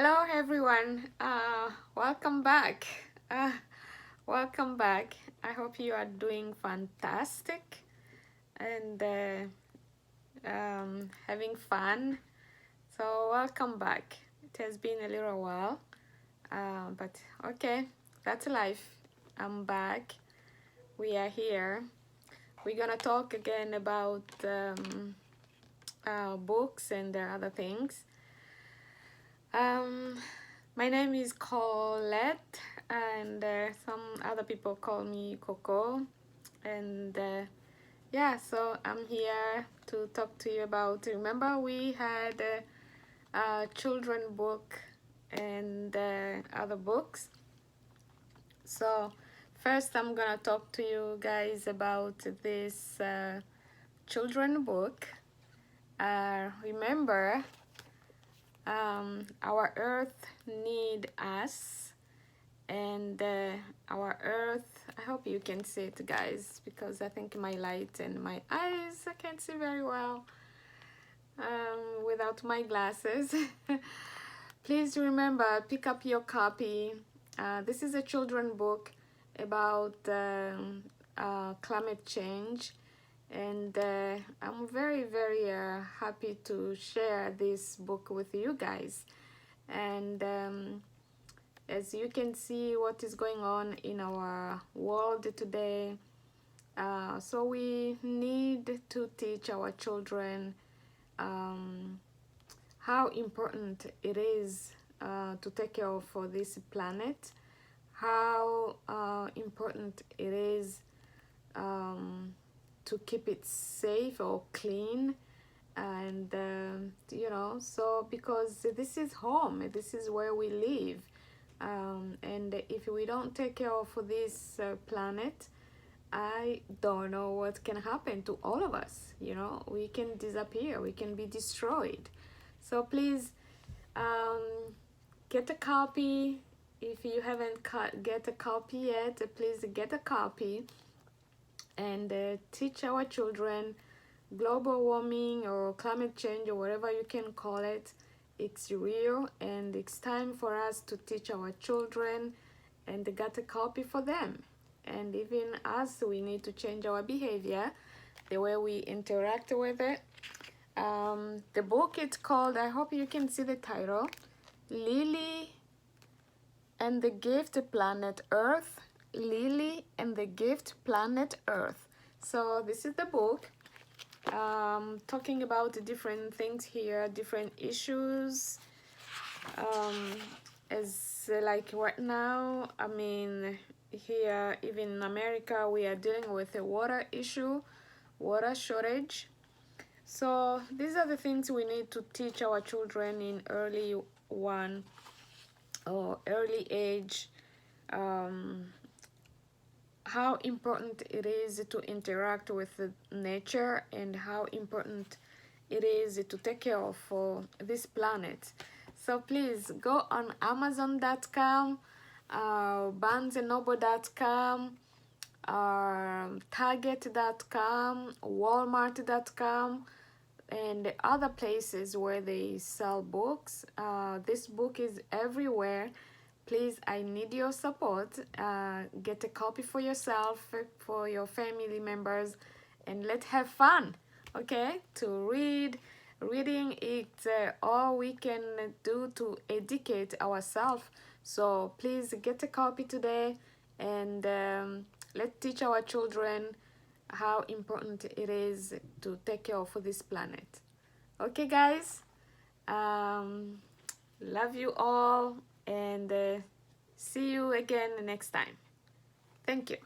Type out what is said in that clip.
Hello everyone, welcome back. Uh, Welcome back. I hope you are doing fantastic and having fun. So welcome back. It has been a little while, but okay, that's life. I'm back. We are here. We're gonna talk again about books and other things. My name is Colette, and some other people call me Coco. And yeah, so I'm here to talk to you about. Remember, we had a children book and other books. So first, I'm gonna talk to you guys about this children book. Remember, our earth need us, and our earth, I hope you can see it, guys, because I think my light and my eyes, I can't see very well without my glasses. Please remember, pick up your copy. This is a children book about climate change, and I'm very happy to share this book with you guys. And as you can see what is going on in our world today, so we need to teach our children how important it is to take care of for this planet, how important it is to keep it safe or clean, and you know, so because this is home, this is where we live, and if we don't take care of this planet, I don't know what can happen to all of us. You know, we can disappear, we can be destroyed. So please get a copy. If you haven't get a copy yet, please get a copy and teach our children. Global warming or climate change or whatever you can call it, it's real, and it's time for us to teach our children and get a copy for them. And even us, we need to change our behavior, the way we interact with it. The book, it's called, I hope you can see the title, Lily and the Gift Planet Earth. Lily and the Gift Planet Earth. So this is the book, talking about different things here, different issues. As like right now, I mean, here even in America, we are dealing with a water issue, water shortage. So these are the things we need to teach our children in early one or early age. How important it is to interact with nature, and how important it is to take care of this planet. So please go on Amazon.com, BarnesandNoble.com, Target.com, Walmart.com, and other places where they sell books. This book is everywhere. Please, I need your support. Get a copy for yourself, for your family members, and let's have fun, okay? To reading it's all we can do to educate ourselves. So please get a copy today, and let's teach our children how important it is to take care of this planet. Okay, guys? Love you all, and see you again next time. Thank you.